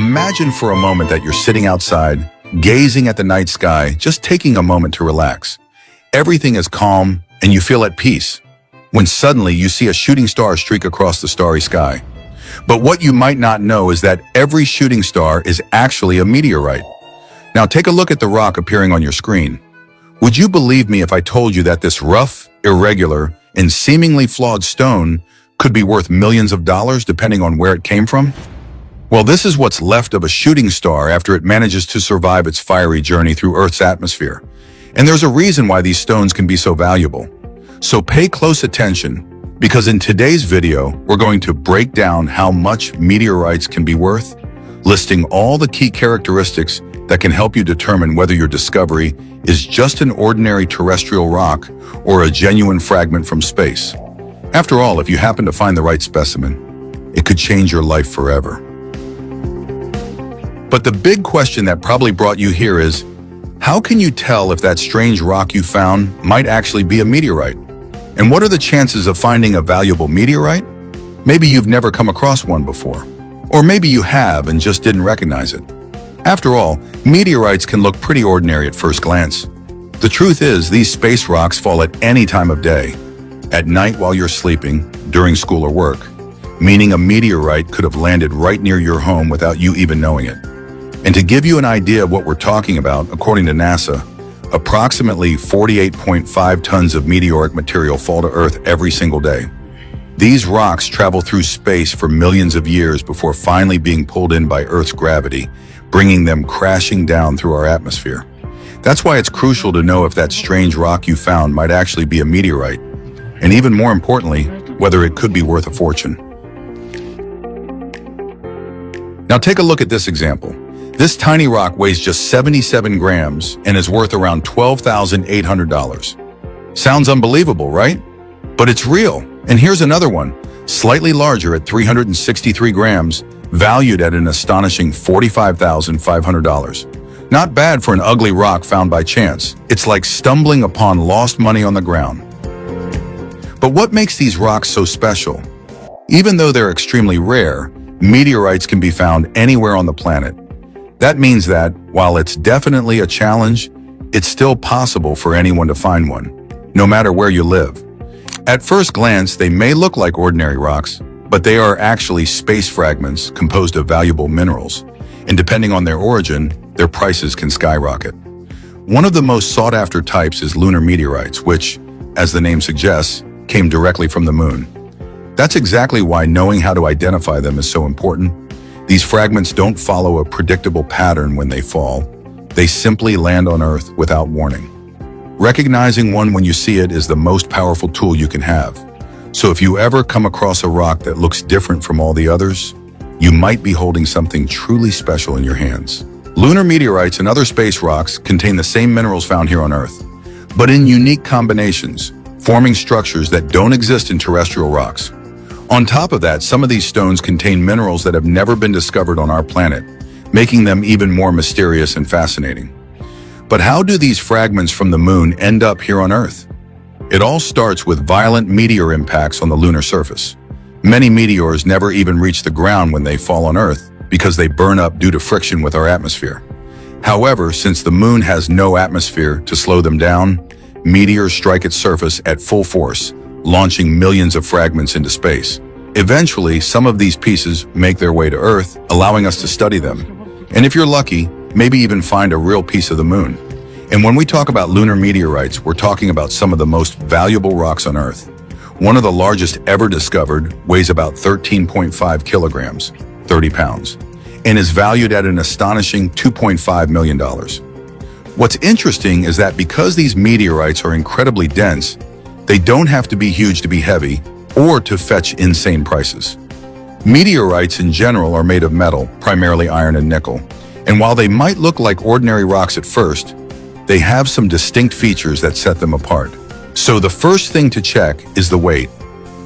Imagine for a moment that you're sitting outside, gazing at the night sky, just taking a moment to relax. Everything is calm and you feel at peace, when suddenly you see a shooting star streak across the starry sky. But what you might not know is that every shooting star is actually a meteorite. Now take a look at the rock appearing on your screen. Would you believe me if I told you that this rough, irregular, and seemingly flawed stone could be worth millions of dollars depending on where it came from? Well, this is what's left of a shooting star after it manages to survive its fiery journey through Earth's atmosphere. And there's a reason why these stones can be so valuable. So pay close attention, because in today's video, we're going to break down how much meteorites can be worth, listing all the key characteristics that can help you determine whether your discovery is just an ordinary terrestrial rock or a genuine fragment from space. After all, if you happen to find the right specimen, it could change your life forever. But the big question that probably brought you here is, how can you tell if that strange rock you found might actually be a meteorite? And what are the chances of finding a valuable meteorite? Maybe you've never come across one before. Or maybe you have and just didn't recognize it. After all, meteorites can look pretty ordinary at first glance. The truth is, these space rocks fall at any time of day. At night while you're sleeping, during school or work. Meaning a meteorite could have landed right near your home without you even knowing it. And to give you an idea of what we're talking about, according to NASA, approximately 48.5 tons of meteoric material fall to Earth every single day. These rocks travel through space for millions of years before finally being pulled in by Earth's gravity, bringing them crashing down through our atmosphere. That's why it's crucial to know if that strange rock you found might actually be a meteorite, and even more importantly, whether it could be worth a fortune. Now take a look at this example. This tiny rock weighs just 77 grams and is worth around $12,800. Sounds unbelievable, right? But it's real. And here's another one, slightly larger at 363 grams, valued at an astonishing $45,500. Not bad for an ugly rock found by chance. It's like stumbling upon lost money on the ground. But what makes these rocks so special? Even though they're extremely rare, meteorites can be found anywhere on the planet. That means that, while it's definitely a challenge, it's still possible for anyone to find one, no matter where you live. At first glance, they may look like ordinary rocks, but they are actually space fragments composed of valuable minerals, and depending on their origin, their prices can skyrocket. One of the most sought-after types is lunar meteorites, which, as the name suggests, came directly from the moon. That's exactly why knowing how to identify them is so important. These fragments don't follow a predictable pattern when they fall. They simply land on Earth without warning. Recognizing one when you see it is the most powerful tool you can have. So if you ever come across a rock that looks different from all the others, you might be holding something truly special in your hands. Lunar meteorites and other space rocks contain the same minerals found here on Earth, but in unique combinations, forming structures that don't exist in terrestrial rocks. On top of that, some of these stones contain minerals that have never been discovered on our planet, making them even more mysterious and fascinating. But how do these fragments from the moon end up here on Earth? It all starts with violent meteor impacts on the lunar surface. Many meteors never even reach the ground when they fall on Earth because they burn up due to friction with our atmosphere. However, since the moon has no atmosphere to slow them down, meteors strike its surface at full force, launching millions of fragments into space. Eventually, some of these pieces make their way to Earth, allowing us to study them. And if you're lucky, maybe even find a real piece of the moon. And when we talk about lunar meteorites, we're talking about some of the most valuable rocks on Earth. One of the largest ever discovered weighs about 13.5 kilograms, 30 pounds, and is valued at an astonishing $2.5 million. What's interesting is that because these meteorites are incredibly dense, they don't have to be huge to be heavy or to fetch insane prices. Meteorites in general are made of metal, primarily iron and nickel. And while they might look like ordinary rocks at first, they have some distinct features that set them apart. So the first thing to check is the weight.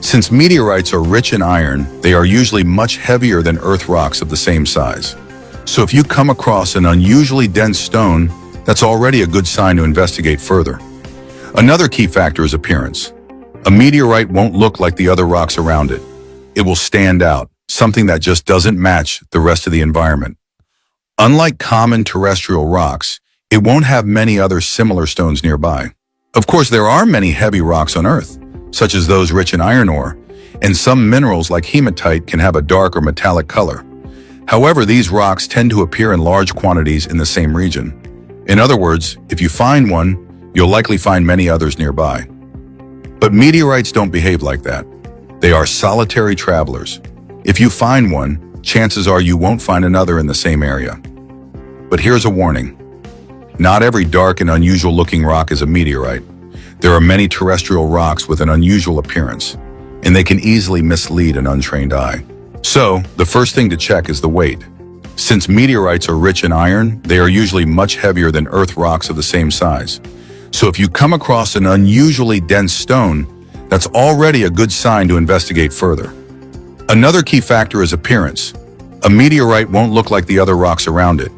Since meteorites are rich in iron, they are usually much heavier than Earth rocks of the same size. So if you come across an unusually dense stone, that's already a good sign to investigate further. Another key factor is appearance. A meteorite won't look like the other rocks around it. It will stand out, something that just doesn't match the rest of the environment. Unlike common terrestrial rocks, it won't have many other similar stones nearby. Of course, there are many heavy rocks on Earth, such as those rich in iron ore, and some minerals like hematite can have a dark or metallic color. However, these rocks tend to appear in large quantities in the same region. In other words, if you find one, you'll likely find many others nearby. But meteorites don't behave like that. They are solitary travelers. If you find one, chances are you won't find another in the same area. But here's a warning. Not every dark and unusual-looking rock is a meteorite. There are many terrestrial rocks with an unusual appearance, and they can easily mislead an untrained eye. So, the first thing to check is the weight. Since meteorites are rich in iron, they are usually much heavier than Earth rocks of the same size. So if you come across an unusually dense stone, that's already a good sign to investigate further. Another key factor is appearance. A meteorite won't look like the other rocks around it.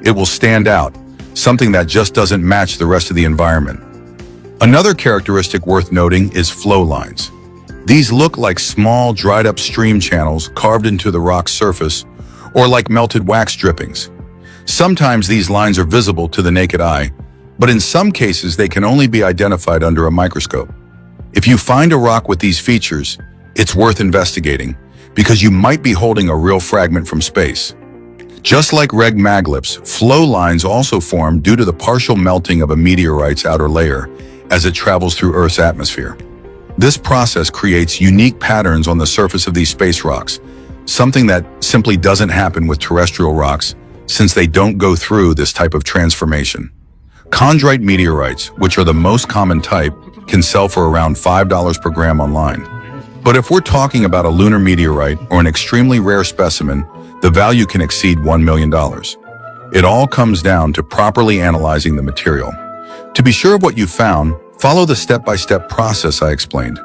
It will stand out, something that just doesn't match the rest of the environment. Another characteristic worth noting is flow lines. These look like small, dried-up stream channels carved into the rock's surface, or like melted wax drippings. Sometimes these lines are visible to the naked eye, but in some cases they can only be identified under a microscope. If you find a rock with these features, it's worth investigating, because you might be holding a real fragment from space. Just like reg maglips, flow lines also form due to the partial melting of a meteorite's outer layer as it travels through Earth's atmosphere. This process creates unique patterns on the surface of these space rocks, something that simply doesn't happen with terrestrial rocks since they don't go through this type of transformation. Chondrite meteorites, which are the most common type, can sell for around $5 per gram online. But if we're talking about a lunar meteorite or an extremely rare specimen, the value can exceed $1 million. It all comes down to properly analyzing the material. To be sure of what you found, follow the step-by-step process I explained.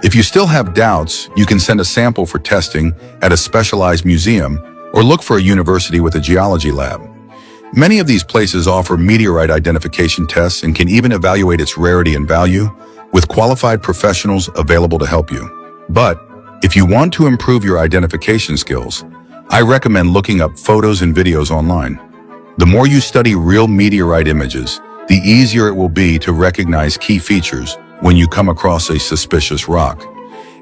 If you still have doubts, you can send a sample for testing at a specialized museum or look for a university with a geology lab. Many of these places offer meteorite identification tests and can even evaluate its rarity and value, with qualified professionals available to help you. But if you want to improve your identification skills, I recommend looking up photos and videos online. The more you study real meteorite images, the easier it will be to recognize key features when you come across a suspicious rock.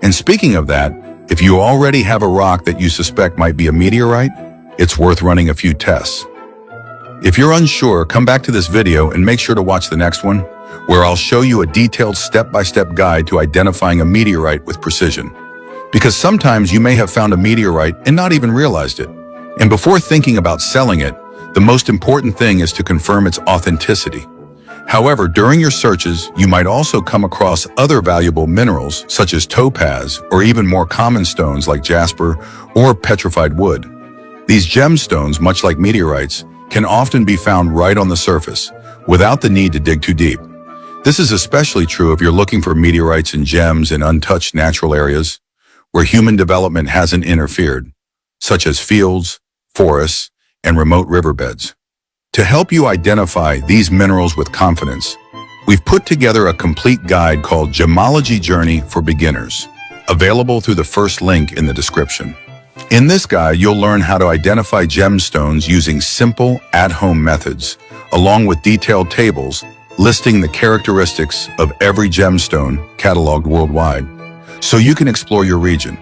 And speaking of that, if you already have a rock that you suspect might be a meteorite, it's worth running a few tests. If you're unsure, come back to this video and make sure to watch the next one, where I'll show you a detailed step-by-step guide to identifying a meteorite with precision. Because sometimes you may have found a meteorite and not even realized it. And before thinking about selling it, the most important thing is to confirm its authenticity. However, during your searches, you might also come across other valuable minerals such as topaz or even more common stones like jasper or petrified wood. These gemstones, much like meteorites, can often be found right on the surface without the need to dig too deep. This is especially true if you're looking for meteorites and gems in untouched natural areas where human development hasn't interfered, such as fields, forests, and remote riverbeds. To help you identify these minerals with confidence, we've put together a complete guide called Gemology Journey for Beginners, available through the first link in the description. In this guide, you'll learn how to identify gemstones using simple, at-home methods, along with detailed tables listing the characteristics of every gemstone cataloged worldwide, so you can explore your region,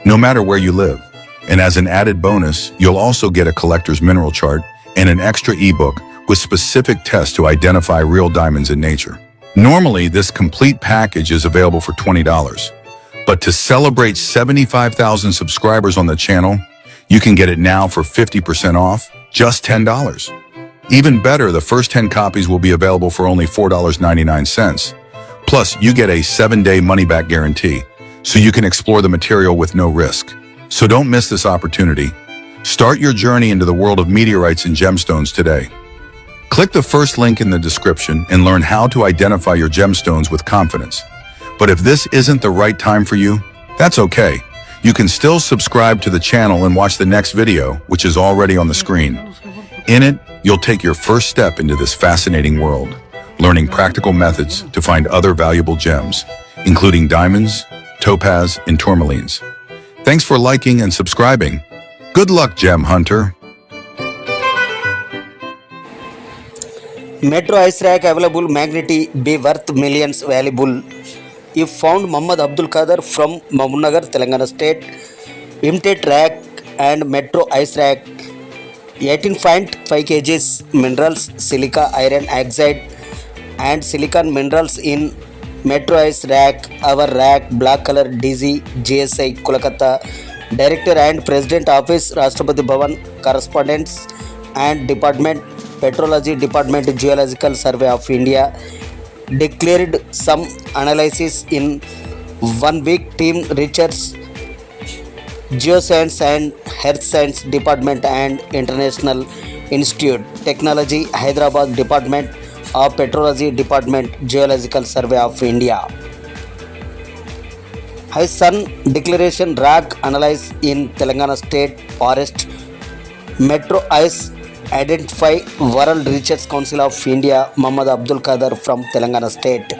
no matter where you live. And as an added bonus, you'll also get a collector's mineral chart and an extra ebook with specific tests to identify real diamonds in nature. Normally, this complete package is available for $20, but to celebrate 75,000 subscribers on the channel, you can get it now for 50% off, just $10. Even better, the first 10 copies will be available for only $4.99. Plus, you get a 7-day money-back guarantee, so you can explore the material with no risk. So don't miss this opportunity. Start your journey into the world of meteorites and gemstones today. Click the first link in the description and learn how to identify your gemstones with confidence. But if this isn't the right time for you, that's okay. You can still subscribe to the channel and watch the next video, which is already on the screen. In it, you'll take your first step into this fascinating world, learning practical methods to find other valuable gems, including diamonds, topaz, and tourmalines. Thanks for liking and subscribing. Good luck, Gem Hunter. Metro ice rack available magnety be worth millions valuable. If found Mohammed Abdul Kadir from Mahbubnagar, Telangana state. Imitate rack and metro ice rack 18.5 kgs minerals, silica, iron oxide and silicon minerals in metro ice rack. Our rack black color DG GSI Kolkata. Director and President Office Rashtrapati Bhavan. Correspondents and Department Petrology Department Geological Survey of India. Declared some analysis in 1 week. Team research Geoscience and Earth Science Department and International Institute Technology Hyderabad Department of Petrology Department Geological Survey of India. High Sun Declaration Rock analyzed in Telangana State Forest. Metro Ice Identify World Research Council of India Mohammed Abdul Kadir from Telangana State.